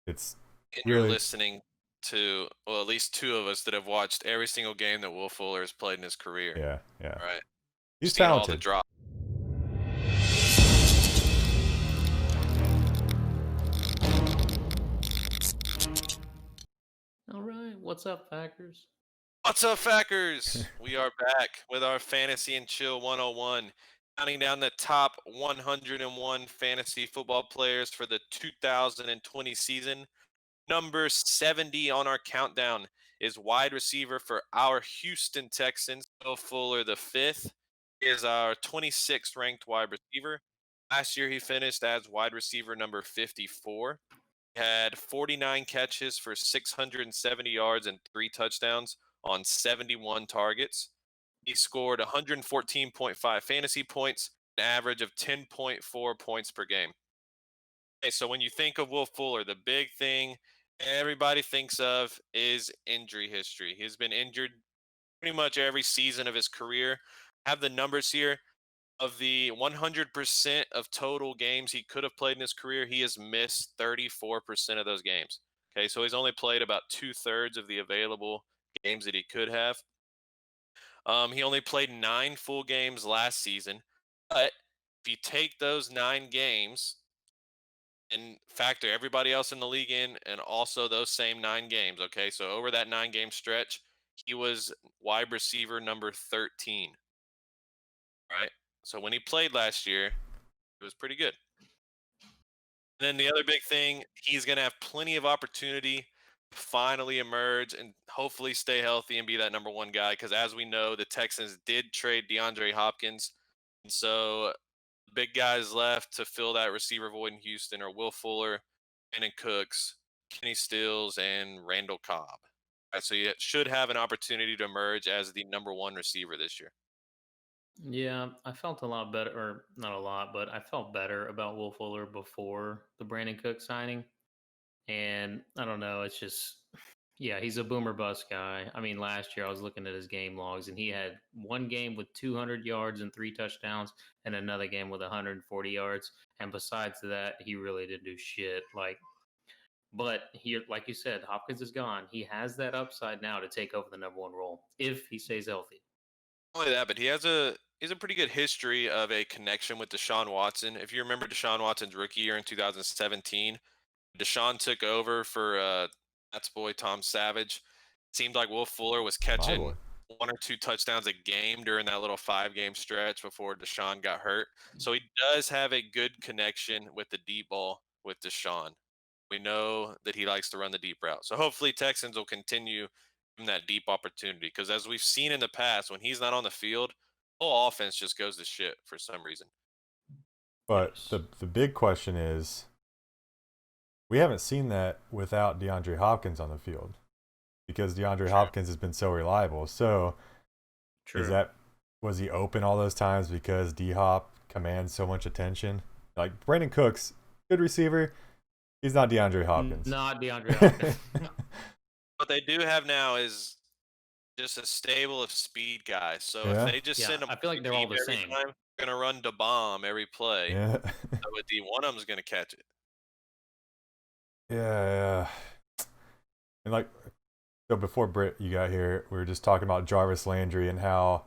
It's And you're really, listening to, well, at least two of us that have watched every single game that Will Fuller has played in his career, yeah, yeah. right? He's Seen all the talented. drops. All right, what's up, Packers? What's up, Fackers? We are back with our Fantasy and Chill 101, counting down the top 101 fantasy football players for the 2020 season. Number 70 on our countdown is wide receiver for our Houston Texans, Will Fuller the fifth. He is our 26th ranked wide receiver. Last year, he finished as wide receiver number 54. He had 49 catches for 670 yards and 3 touchdowns on 71 targets. He scored 114.5 fantasy points, an average of 10.4 points per game. Okay, so when you think of Will Fuller, the big thing everybody thinks of is injury history. He's been injured pretty much every season of his career. I have the numbers here. Of the 100% of total games he could have played in his career, he has missed 34% of those games. Okay, so he's only played about 2/3 of the available games that he could have. He only played 9 full games last season, but if you take those 9 games and factor everybody else in the league in, and also those same 9 games, okay, so over that 9 game stretch, he was wide receiver number 13, right? So when he played last year, it was pretty good. And then the other big thing, he's going to have plenty of opportunity to finally emerge and hopefully stay healthy and be that number one guy. Because as we know, the Texans did trade DeAndre Hopkins. And so the big guys left to fill that receiver void in Houston are Will Fuller, Brandin Cooks, Kenny Stills, and Randall Cobb. All right, so you should have an opportunity to emerge as the number one receiver this year. Yeah, I felt a lot better, or not a lot, but I felt better about Will Fuller before the Brandon Cook signing. And I don't know, it's just, yeah, he's a boomer bust guy. I mean, last year I was looking at his game logs, and he had one game with 200 yards and 3 touchdowns, and another game with 140 yards. And besides that, he really didn't do shit. But here, like you said, Hopkins is gone. He has that upside now to take over the number one role if he stays healthy. Not only that, but he has a pretty good history of a connection with Deshaun Watson. If you remember Deshaun Watson's rookie year in 2017, Deshaun took over for Nats boy Tom Savage. It seemed like Will Fuller was My boy. catching 1 or 2 touchdowns a game during that little 5 game stretch before Deshaun got hurt. So he does have a good connection with the deep ball with Deshaun. We know that he likes to run the deep route. So hopefully Texans will continue him that deep opportunity because as we've seen in the past, when he's not on the field, the whole offense just goes to shit for some reason. But Yes. the big question is, we haven't seen that without DeAndre Hopkins on the field because DeAndre True. Hopkins has been so reliable. So True. was he open all those times because D Hop commands so much attention? Like Brandin Cooks, good receiver. He's not DeAndre Hopkins. Not DeAndre Hopkins. What they do have now is just a stable of speed guys. So if Yeah. they just Yeah, send them I feel like they're all deep the every same. time, they're gonna run the bomb every play. Yeah. So with D, one of them's gonna catch it. Yeah. And like, so before Britt, you got here, we were just talking about Jarvis Landry and how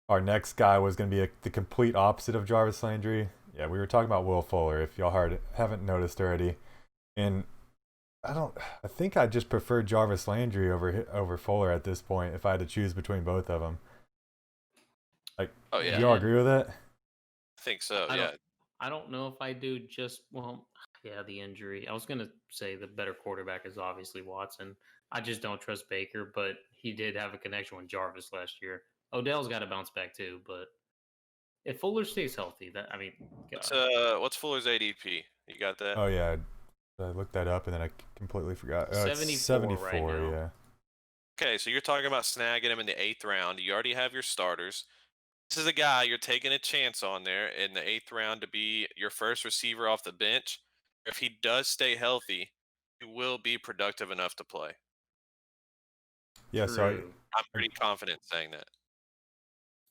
our next guy was going to be the complete opposite of Jarvis Landry. Yeah, we were talking about Will Fuller. If y'all haven't noticed already, and I think I just prefer Jarvis Landry over Fuller at this point. If I had to choose between both of them, like, Oh do yeah, y'all Yeah, agree with that? I think so. I Yeah, don't. I don't know if I do. Just well, yeah, the injury. I was gonna say the better quarterback is obviously Watson. I just don't trust Baker, but he did have a connection with Jarvis last year. Odell's got to bounce back too, but if Fuller stays healthy, that I mean, what's God, Fuller's ADP? You got that? Oh yeah, I looked that up and then I completely forgot. Oh, it's 74 right 74. now. Yeah. Okay, so you're talking about snagging him in the 8th round. You already have your starters. This is a guy you're taking a chance on there in the 8th round to be your first receiver off the bench. If he does stay healthy, he will be productive enough to play. Yeah. So True, I'm pretty confident saying that. it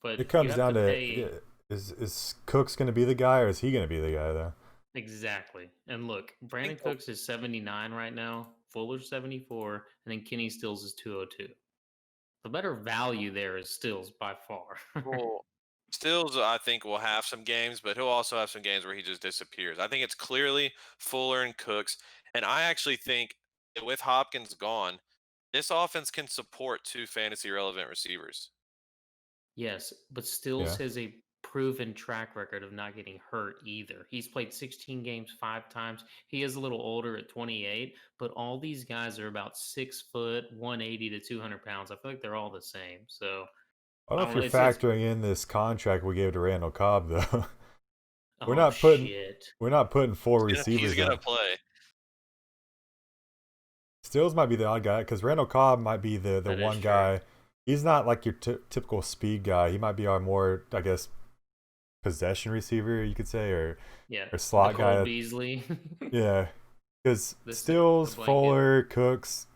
but you comes have down to to pay. is Cooks going to be the guy or is he going to be the guy though? Exactly. And look, I think Brandin Cooks is 79 right now, Fuller's 74, and then Kenny Stills is 202. The better value there is Stills by far. well, Stills, I think, will have some games, but he'll also have some games where he just disappears. I think it's clearly Fuller and Cooks, and I actually think that with Hopkins gone, this offense can support two fantasy relevant receivers. Yes, but Stills Yeah. has a proven track record of not getting hurt either. He's played 16 games 5 times. He is a little older at 28, but all these guys are about 6 foot, 180 to 200 pounds. I feel like they're all the same. So I don't know I if don't you're know. It's factoring in this contract we gave to Randall Cobb though. we're oh not putting shit. we're not putting four He's receivers gonna out. play. Stills might be the odd guy because Randall Cobb might be the That is one true. guy. He's not like your typical speed guy. He might be our more, I guess, possession receiver, you could say, or Yeah, slot Nicole guy. Beasley. Yeah, because The Stills, blanket. Fuller, Cooks.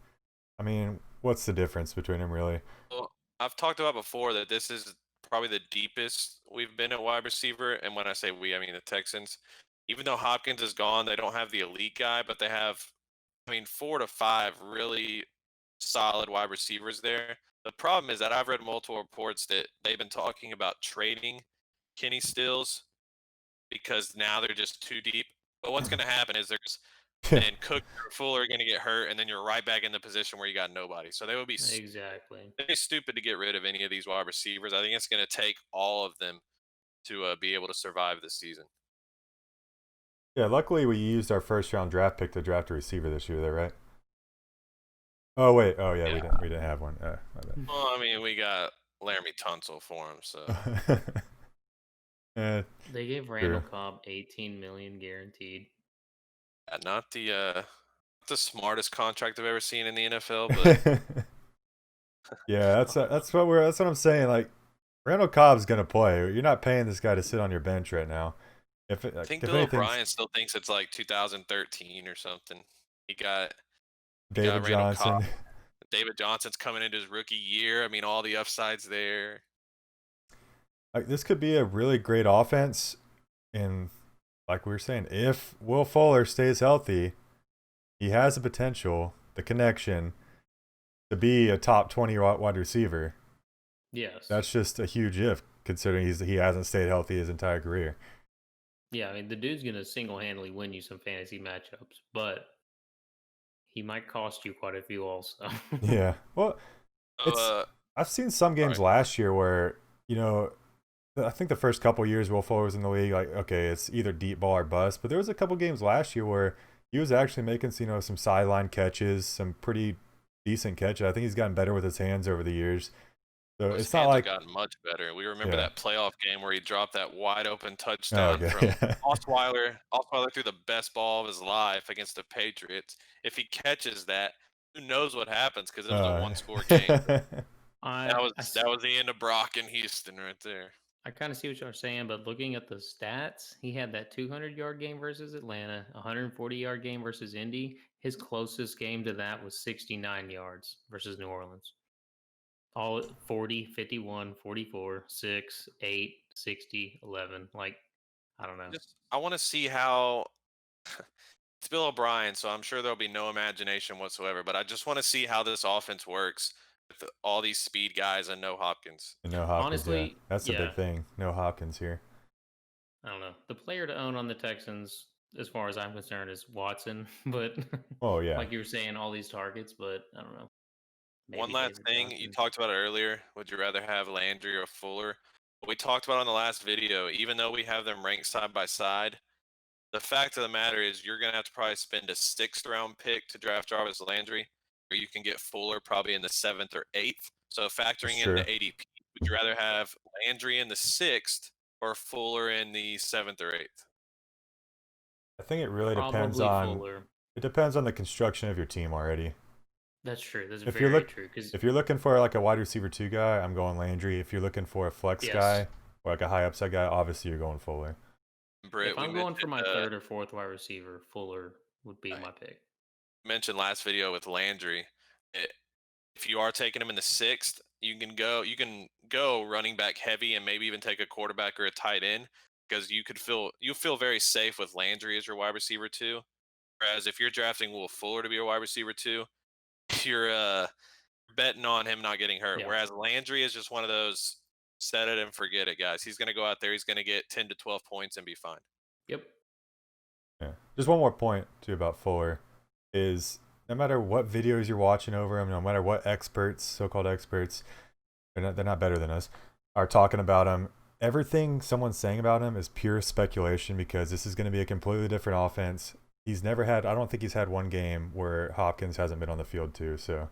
I mean, what's the difference between them really? Well, I've talked about before that this is probably the deepest we've been at wide receiver, and when I say we, I mean the Texans. Even though Hopkins is gone, they don't have the elite guy, but they have, I mean, 4 to 5 really solid wide receivers there. The problem is that I've read multiple reports that they've been talking about trading Kenny Stills because now they're just too deep. But what's going to happen is there's then Cook or Fuller are going to get hurt, and then you're right back in the position where you got nobody. So they would be Exactly. very stupid to get rid of any of these wide receivers. I think it's going to take all of them to be able to survive this season. Yeah, luckily we used our first round draft pick to draft a receiver this year, though, right? Oh wait, oh yeah, Yeah. we didn't have one. My bad. Well, I mean, we got Laramie Tunsil for him, so They gave Randall Cobb 18 million guaranteed. yeah, not the smartest contract I've ever seen in the NFL, but yeah, that's what I'm saying. Like Randall Cobb's gonna play. You're not paying this guy to sit on your bench right now. I think If Bill anything's O'Brien still thinks it's like 2013 or something. He got David Randall Cobb. Johnson. David Johnson's coming into his rookie year. I mean, all the upsides there. Like this could be a really great offense, and like we were saying, if Will Fuller stays healthy, he has the potential, the connection, to be a top 20 wide receiver. Yes. That's just a huge if, considering he hasn't stayed healthy his entire career. Yeah, I mean the dude's gonna single-handedly win you some fantasy matchups, but he might cost you quite a few also. Yeah. Well, it's I've seen some games last year where, I think the first couple years Will Fuller was in the league, like, okay, it's either deep ball or bust. But there was a couple games last year where he was actually making, some sideline catches, some pretty decent catches. I think he's gotten better with his hands over the years. So His it's not hands like have gotten much better. We remember Yeah. that playoff game where he dropped that wide open Oh, touchdown okay. from Yeah. Osweiler. Osweiler threw the best ball of his life against the Patriots. If he catches that, who knows what happens because it was a one-score game. That was the end of Brock in Houston right there. I kind of see what you're saying, but looking at the stats, he had that 200-yard game versus Atlanta, 140-yard game versus Indy. His closest game to that was 69 yards versus New Orleans. All 40, 51, 44, 6, 8, 60, 11. Like, I don't know. I want to see how it's Bill O'Brien, so I'm sure there'll be no imagination whatsoever. But I just want to see how this offense works with all these speed guys and no Hopkins. And no Hopkins, Honestly, yeah. That's the big thing. No Hopkins here. I don't know. The player to own on the Texans, as far as I'm concerned, is Watson. But Oh, yeah. like you were saying, all these targets, but I don't know. One Maybe last David thing, you Johnson. talked about it earlier. Would you rather have Landry or Fuller? We talked about on the last video, even though we have them ranked side by side, the fact of the matter is you're going to have to probably spend a 6th round pick to draft Jarvis Landry, or you can get Fuller probably in the 7th or 8th. So factoring in the ADP, would you rather have Landry in the 6th or Fuller in the 7th or 8th? I think it really depends Probably on Fuller. it depends on the construction of your team already. That's true. That's If very true. if you're looking for like a wide receiver 2 guy, I'm going Landry. If you're looking for a flex guy or like a high upside guy, obviously you're going Fuller. If I'm going for my 3rd or 4th wide receiver, Fuller would be my pick. Mentioned last video with Landry, if you are taking him in the 6th, you can go running back heavy and maybe even take a quarterback or a tight end. because you feel very safe with Landry as your wide receiver 2. Whereas if you're drafting Will Fuller to be your wide receiver 2, you're betting on him not getting hurt. Yeah. Whereas Landry is just one of those set it and forget it guys. He's going to go out there, he's going to get 10 to 12 points and be fine. Yep. Yeah. Just one more point too about Fuller is no matter what videos you're watching over him, no matter what experts, so-called experts, they're not better than us, are talking about him. Everything someone's saying about him is pure speculation because this is going to be a completely different offense. He's never had, I don't think he's had one game where Hopkins hasn't been on the field too. So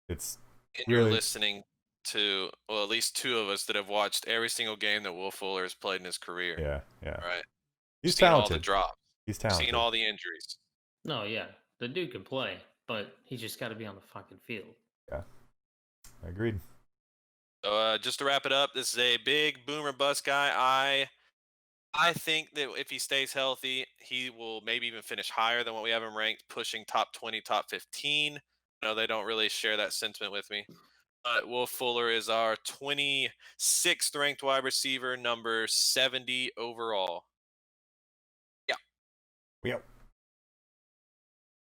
it's And really, you're listening to, well, at least 2 of us that have watched every single game that Will Fuller has played in his career. yeah. Right. He's Seen all the talented. drops. He's talented. Seen all the injuries. No, yeah. The dude can play, but he just got to be on the fucking field. Yeah. Agreed. So just to wrap it up, this is a big boomer bust guy. I think that if he stays healthy, he will maybe even finish higher than what we have him ranked, pushing top 20, top 15. No, they don't really share that sentiment with me. But Will Fuller is our 26th ranked wide receiver, number 70 overall. Yep.